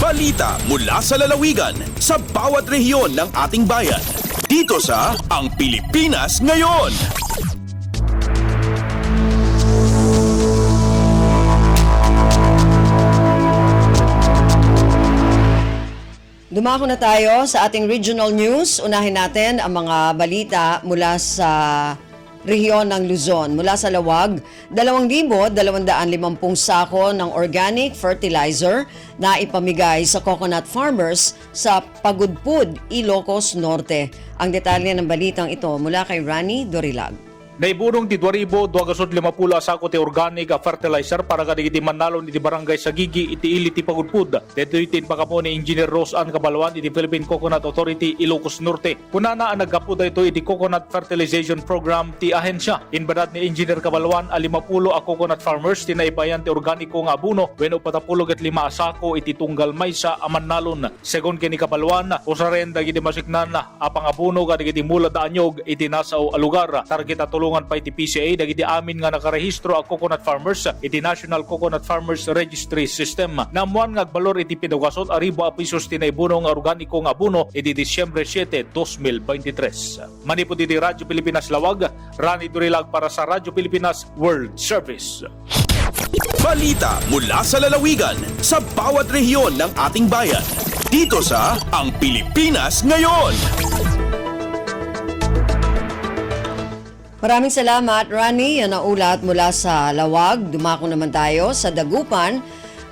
Balita mula sa lalawigan sa bawat rehiyon ng ating bayan. Dito sa Ang Pilipinas Ngayon. Dumako na tayo sa ating regional news. Unahin natin ang mga balita mula sa rehiyon ng Luzon. Mula sa Lawag, 2,250 sako ng organic fertilizer na ipamigay sa coconut farmers sa Pagudpud, Ilocos Norte. Ang detalye ng balitang ito mula kay Rani Dorilag. Naibunong ti 2,250 sako ti organic fertilizer para kadigiti manalon iti barangay Sagigi iti ili ti Pagudpud. Dito itin pakapo ni Engineer Rose Ann Cabalwan iti Philippine Coconut Authority Ilocos Norte. Kunana ang nagkapuda ito iti Coconut Fertilization Program ti ahensya. Inbadat ni Engineer Cabalwan 50 a coconut farmers tinaibayan ti organiko nga abuno wenno patapulog at 5 sako iti tunggal maysa a manalon. Segon kini Cabalwan, usaren dagiti masiknan a pangabuno kadigiti mula da anyog iti nasao a lugar. Target tulungan pa iti PCA dagiti amin nga nakarehistro a coconut farmers iti National Coconut Farmers Registry System. Namuan nga agbalor iti pinugasot a ribo a pisos tinaibunong organiko nga abuno iti Disyembre 7, 2023. Manipod iti Radyo Pilipinas Lawag, Rani Durilag para sa Radyo Pilipinas World Service. Balita mula sa lalawigan sa bawat rehiyon ng ating bayan. Dito sa Ang Pilipinas Ngayon. Maraming salamat, Rani. Yan ang ulat mula sa Lawag. Dumako naman tayo sa Dagupan.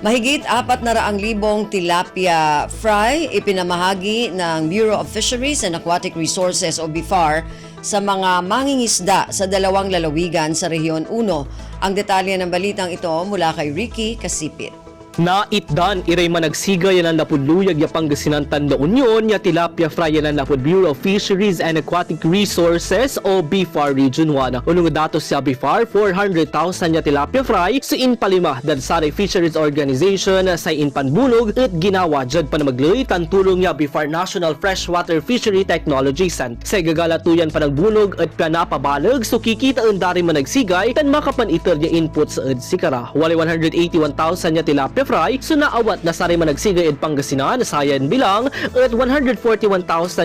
Mahigit 400,000 tilapia fry ipinamahagi ng Bureau of Fisheries and Aquatic Resources o BIFAR sa mga mangingisda sa dalawang lalawigan sa Rehiyon 1. Ang detalye ng balitang ito mula kay Ricky Kasipit. Na itdan iray managsigay yan ang napudluyag ya Pangasinan Tanda Union ya tilapia fry yan ang napud Bureau of Fisheries and Aquatic Resources o BIFAR Region 1. Unong datos sa BIFAR, 400,000 ya tilapia fry sa inpalima dan Saray Fisheries Organization sa inpanbulog at ginawa dyan pa na magluy tantulong ya BIFAR National Freshwater Fishery Technology Center. Sa gagalatuyan pa nagbulog at panapabalag so kikita ang dari managsigay tan makapaniter ya input sa sikara. Wali 181,000 ya tilapia fry so naawat na sari managsigay ed Pangasinan sayan bilang at 141,000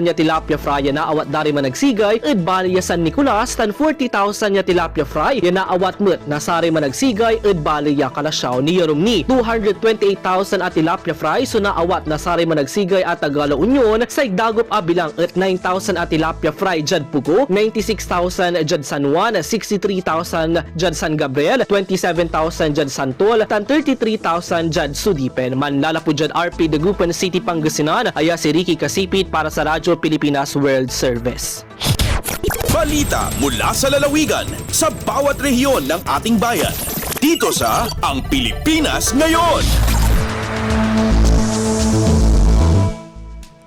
ya tilapia fry ya naawat dari managsigay ed Bali ya San Nicolas tan 40,000 ya tilapia fry ya naawat met na sari managsigay ed Bali ya Kalasyaw ni Yorumni 228,000 at tilapia fry so naawat na sari managsigay at Tagalo Union sa Igdagop a bilang at 9,000 at tilapia fry jad Pugo, 96,000 jad San Juan, 63,000 jad San Gabriel, 27,000 jad Santol tan 33,000 dyan Sudipen. Manlalapod dyan RP Dagupan City, Pangasinan. Aya si Ricky Kasipit para sa Radyo Pilipinas World Service. Balita mula sa lalawigan sa bawat rehiyon ng ating bayan. Dito sa Ang Pilipinas Ngayon.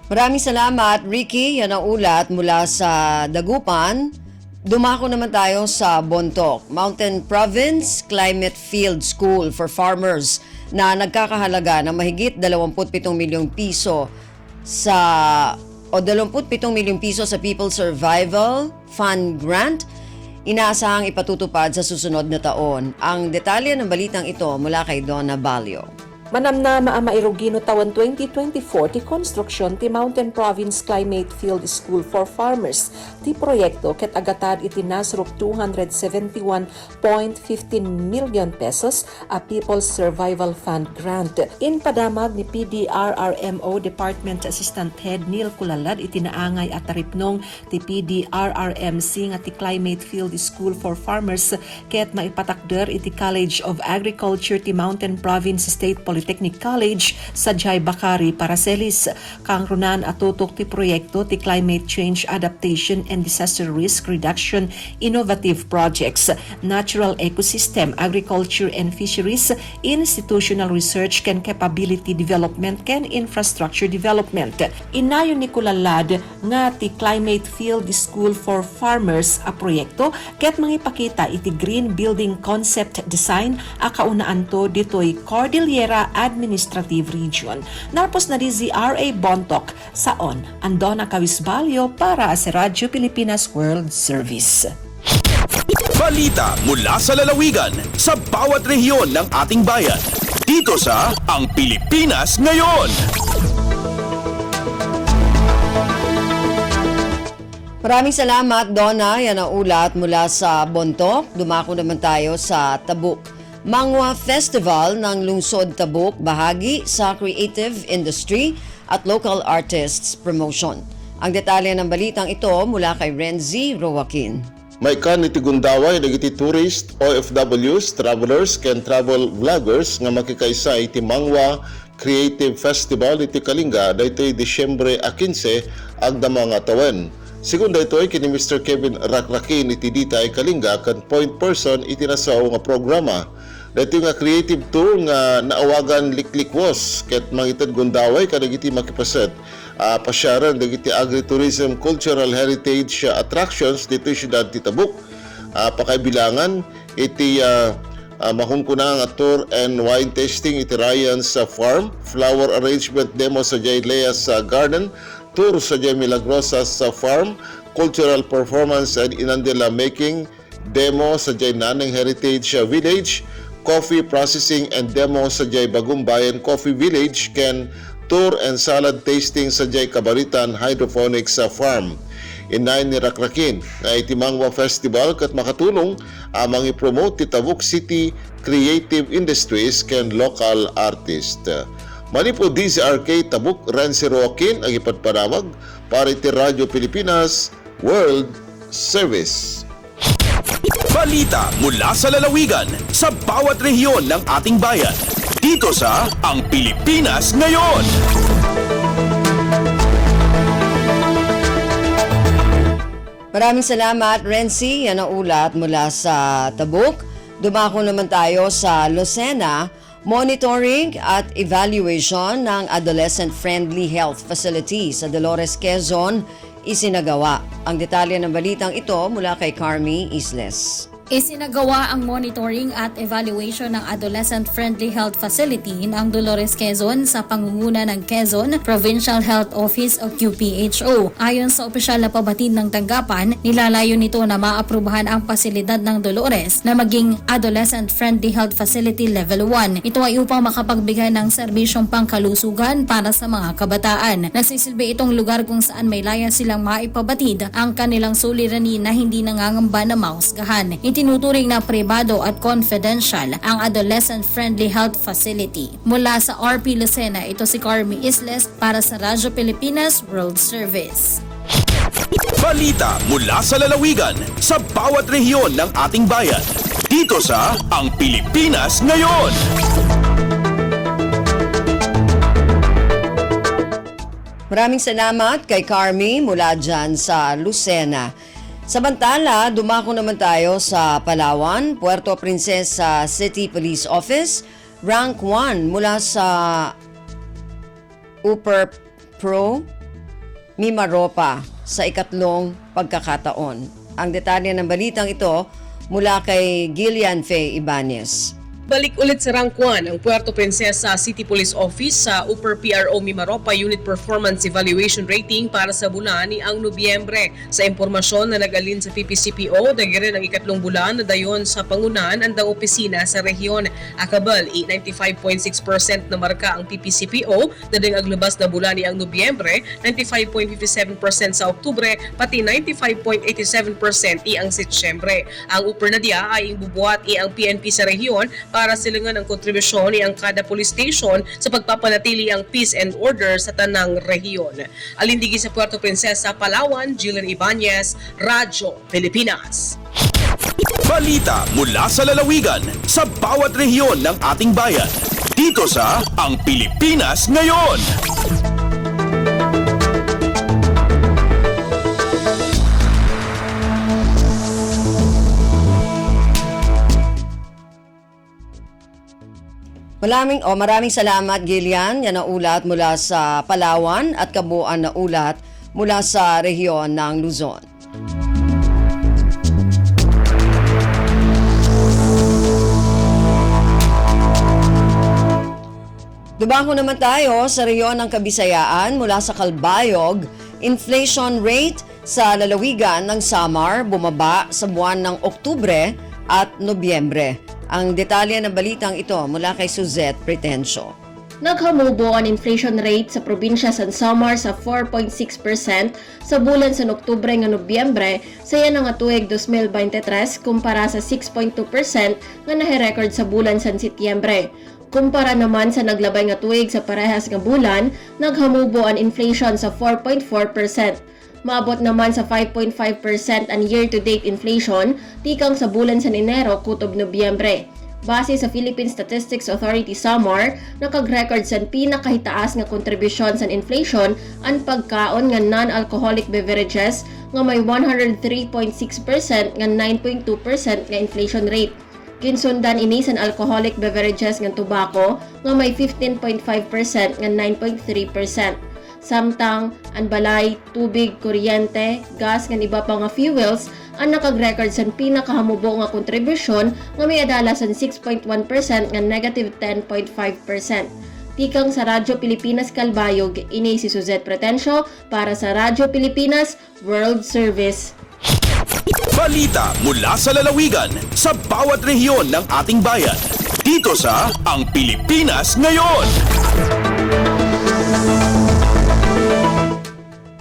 Maraming salamat, Ricky. Yan ang ulat mula sa Dagupan. Dumako naman tayo sa Bontoc, Mountain Province Climate Field School for Farmers na nagkakahalaga ng mahigit 27 milyong piso sa 27 milyong piso sa People Survival Fund Grant. Inaasahang ipatutupad sa susunod na taon. Ang detalye ng balitang ito mula kay Donna Balio. Manamna maairugino tawan 2024 ti construction ti Mountain Province Climate Field School for Farmers. Ti proyekto ket agatad iti nasruk 271.15 million pesos a People's Survival Fund grant. Inpadamag ni PDRRMO Department Assistant Head Neil Kulalad iti naangay at taripnong ti PDRRMC nga ti Climate Field School for Farmers ket maipatakder iti College of Agriculture ti Mountain Province State Polytechnic College sa Jai Bakari Paracelis. Kang runan atutok ti proyekto ti Climate Change Adaptation and Disaster Risk Reduction Innovative Projects, Natural Ecosystem, Agriculture and Fisheries, Institutional Research ken Capability Development ken Infrastructure Development. Inayon ni Kulalad nga ti Climate Field School for Farmers a proyekto ket mangipakita iti green building concept design a kaunaan to ditoy Cordillera Administrative Region. Narpos na di ZRA Bontoc saon Andona Kawisbalyo para sa Radyo Pilipinas World Service. Balita mula sa lalawigan sa bawat rehiyon ng ating bayan. Dito sa Ang Pilipinas Ngayon. Maraming salamat, Donna. Yan ang ulat mula sa Bontoc. Dumako naman tayo sa Tabuk. Mangwa Festival ng Lungsod Tabuk, bahagi sa creative industry at local artists promotion. Ang detalye ng balitang ito mula kay Renzi Roaquin. May kan iti Gundaway, dagiti tourist, OFWs, travelers, ken travel vloggers nga makikaisa iti Mangwa Creative Festival iti Kalinga daytoy Disyembre 15 agda mga tawen. Sigun daytoy kini Mr. Kevin Rakrakin iti dita ay Kalinga kan point person iti nasaw nga programa. Daytoy nga creative tour nga naawagan Liklikwos ket mangitad Gundaway kadagiti makipaset pasyaran dagiti agritourism cultural heritage attractions dito siyudad ti Tabuk. Pakaibilangan iti mahungkunang tour and wine tasting iti Ryan's Farm, flower arrangement demo sa Jay Lea's Garden, tour sa Jay Milagrosas Farm, cultural performance and inandela making demo sa Jay Naneng Heritage Village, coffee processing and demo sa Jay Bagumbayan Coffee Village, ken tour and salad tasting sa Jay Kabaritan Hydroponics Farm. Inayn ni Rakrakin na iti Mangwa Festival kat makatulong amang i-promote ti Tabuk City creative industries ken local artist. Mani po DZRK Tabuk, Renzi Roaquin ang ipadpanamag para iti Radyo Pilipinas World Service. Balita mula sa lalawigan sa bawat rehiyon ng ating bayan. Dito sa Ang Pilipinas Ngayon. Maraming salamat, Renzi. Yan ang ulat mula sa Tabuk. Dumako naman tayo sa Lucena. Monitoring at evaluation ng adolescent-friendly health facility sa Dolores, Quezon isinagawa. Ang detalye ng balitang ito mula kay Carmi Isles. Isinagawa ang monitoring at evaluation ng adolescent-friendly health facility ng Dolores, Quezon sa pangunguna ng Quezon Provincial Health Office o QPHO. Ayon sa opisyal na pabatid ng tanggapan, nilalayo nito na maaprubahan ang pasilidad ng Dolores na maging adolescent-friendly health facility level 1. Ito ay upang makapagbigay ng serbisyong pangkalusugan para sa mga kabataan. Nagsisilbi itong lugar kung saan may laya silang maipabatid ang kanilang suliranin na hindi nangangamba na mahusgahan. Itinuturing na pribado at confidential ang adolescent-friendly health facility. Mula sa RP Lucena, ito si Carmi Isles para sa Radyo Pilipinas World Service. Balita mula sa lalawigan sa bawat rehiyon ng ating bayan. Dito sa Ang Pilipinas Ngayon. Maraming salamat kay Carmi mula dyan sa Lucena. Samantala, dumako naman tayo sa Palawan, Puerto Princesa City Police Office, rank 1 mula sa Upper Pro Mimaropa sa ikatlong pagkakataon. Ang detalye ng balitang ito mula kay Gillian Faye Ibanez. Balik ulit sa rank 1 ang Puerto Princesa City Police Office sa Upper PRO Mimaropa Unit Performance Evaluation Rating para sa bulan ni ang Nobyembre. Sa impormasyon na nagalin sa PPCPO, dagirin ang ikatlong bulan na dayon sa pangunan andang opisina sa rehiyon. Akabal, 95.6% na marka ang PPCPO, dading aglabas na bulan ni ang Nobyembre, 95.57% sa Oktubre, pati 95.87% ang Setyembre. Ang Upper Nadia ay bubuhat ang PNP sa rehiyon para silingan ang kontribusyon ni ang kada police station sa pagpapanatili ang peace and order sa tanang rehiyon. Alindigi sa Puerto Princesa, Palawan, Gillian Ibanez, Radyo Pilipinas. Balita mula sa lalawigan sa bawat rehiyon ng ating bayan. Dito sa Ang Pilipinas Ngayon. Maraming salamat, Gillian. Yan ang ulat mula sa Palawan at kabuuan na ulat mula sa rehiyon ng Luzon. Dumako naman tayo sa rehiyon ng Kabisayaan mula sa Calbayog. Inflation rate sa lalawigan ng Samar bumaba sa buwan ng Oktubre at Nobyembre. Ang detalye ng balitang ito mula kay Suzette Pretencio. Naghamubo ang inflation rate sa probinsya San Samar sa 4.6% sa bulan sa Oktubre nga Nobyembre saya nga tuig 2023 kumpara sa 6.2% nga nahe-record sa bulan sa Setyembre. Kumpara naman sa naglabay nga tuig sa parehas nga bulan, naghamubo ang inflation sa 4.4%. Maabot naman sa 5.5% ang year-to-date inflation tikang sa bulan sa Enero kutob Nobyembre. Base sa Philippine Statistics Authority Samar, nakag-record sa pinakahitaas nga kontribusyon sa inflation ang pagkaon nga non-alcoholic beverages nga may 103.6% nga 9.2% nga inflation rate. Kinsundan ini sa alcoholic beverages nga tobacco nga may 15.5% nga 9.3%. Samtang ang balay, tubig, kuryente, gas nga iba pa nga fuels ang nakag-record sa pinakahamubo nga kontribusyon nga may adala sa 6.1% nga negative 10.5%. Tikang sa Radyo Pilipinas Kalbayog, ini si Suzette Pretencio para sa Radyo Pilipinas World Service. Balita mula sa lalawigan sa bawat rehiyon ng ating bayan. Dito sa Ang Pilipinas Ngayon.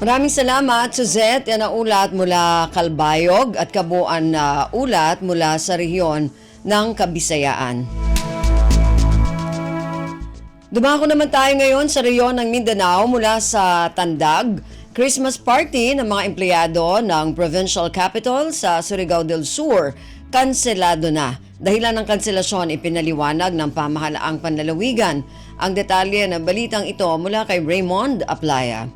Maraming salamat, Suzette. Yan ang ulat mula Kalbayog at kabuuan na ulat mula sa rehiyon ng Kabisayaan. Dumako naman tayo ngayon sa rehiyon ng Mindanao mula sa Tandag. Christmas party ng mga empleyado ng Provincial Capital sa Surigao del Sur, kanselado na. Dahilan ng kanselasyon ipinaliwanag ng pamahalaang panlalawigan. Ang detalye ng balitang ito mula kay Raymond Aplaya.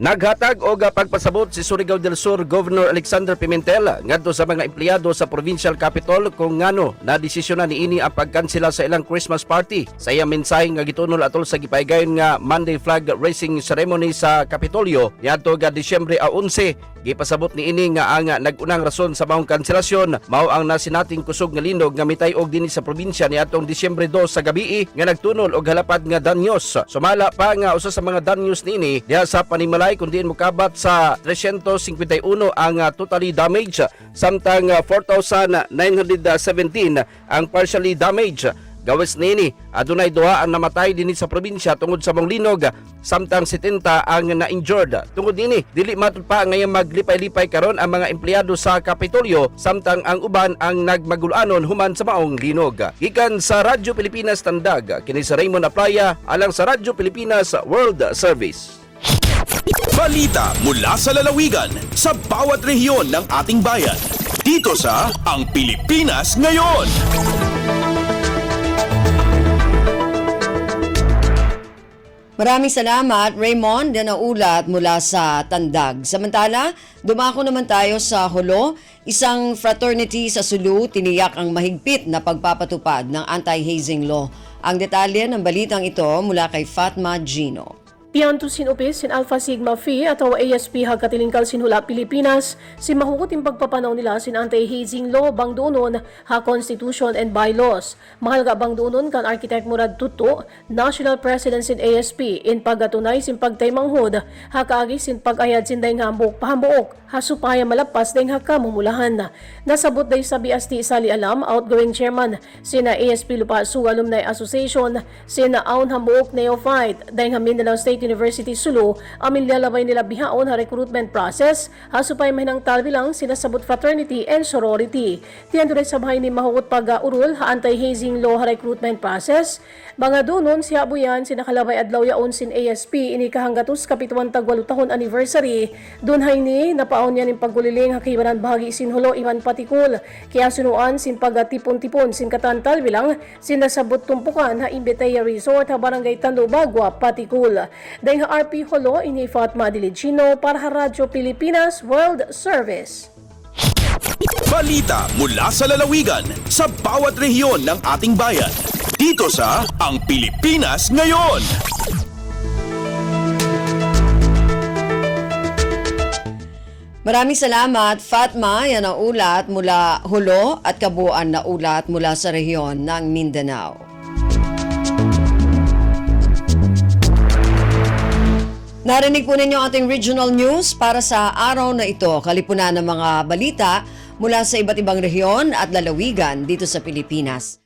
Naghatag og pagpasabot si Surigao del Sur Governor Alexander Pimentel ngadto sa mga empleyado sa Provincial Capital kung ngano na desisyonan niini ang pagkansela sa ilang Christmas party. Sa iyang mensahe nga gitunol atol sa gipaygayon nga Monday flag raising ceremony sa Kapitolyo niadto ga Disyembre 11. Gipasabot niini nga ang nagunang rason sa maong kanselasyon mao ang nasinating kusog nga linog nga mitay-og dinhi sa probinsya niadtong Disyembre 2 sa gabii nga nagtunol og halapad nga danyos. Sumala pa nga usa sa mga danyos niini diha sa Panimalay kun diin mokabat sa 351 ang totally damaged samtang 4,917 ang partially damaged. Gawes nini, adunay duha ang namatay dinhi sa probinsya tungod sa mong linog, samtang 70 ang na-injured. Tungod nini, dili matud pa ngayon maglipay-lipay karon ang mga empleyado sa Kapitolyo, samtang ang uban ang nagmagulanon human sa maong linog. Gikan sa Radyo Pilipinas Tandag, kini sa Raymond Aplaya, alang sa Radyo Pilipinas World Service. Balita mula sa lalawigan sa bawat rehiyon ng ating bayan. Dito sa Ang Pilipinas Ngayon. Maraming salamat, Raymond. Yan ang ulat mula sa Tandag. Samantala, dumako naman tayo sa Hulo. Isang fraternity sa Sulu tiniyak ang mahigpit na pagpapatupad ng anti-hazing law. Ang detalye ng balitang ito mula kay Fatma Gino. Pianto sinupis sin Alpha Sigma Phi atau ASP hagkatilingkal sin Hula Pilipinas si mahukot yung pagpapanaw nila sin anti-hazing law bang doon ha Constitution and bylaws. Mahalaga bang doon kan Architect Murad Tuto, National President sin ASP in pagatunay sin pagtaymanghod ha kaagi sin pagayad sin dayng hambok pahambuok ha supaya malapas dayng haka mumulahan. Nasabot day sa BST Sali Alam, outgoing chairman sina ASP Lupa Su Alumni Association, sina Aun Hambuok Neophyte, dayng Mindanao State University Sulu, amin lalabay nila bihaon ha recruitment process, hasupay mahinang talbilang sinasabot fraternity and sorority. Tiyan doon sa bahay ni mahukot pag-urul ha anti-hazing law ha recruitment process. Mga doon siya buyan sinakalabay adlaw yaon sin ASP ini kahanggatos kapituan tagwalo tahon anniversary. Doon hay ni napaon yan yung pagguliling ha kaibanan bahagi sin Hulo iman patikul. Kaya sunuan sin pag-tipon-tipon sin katantal bilang sinasabot tumpukan ha Imbeteya Resort ha Barangay Tando Bagwa patikul. Dahil RP Hulo, ini Fatma Diligino para sa Radyo Pilipinas World Service. Balita mula sa lalawigan sa bawat rehiyon ng ating bayan. Dito sa Ang Pilipinas Ngayon. Maraming salamat, Fatma. Yan ang ulat mula Hulo at kabuuan na ulat mula sa rehiyon ng Mindanao. Narinig po ninyo ating regional news para sa araw na ito. Kalipunan ng mga balita mula sa iba't ibang rehiyon at lalawigan dito sa Pilipinas.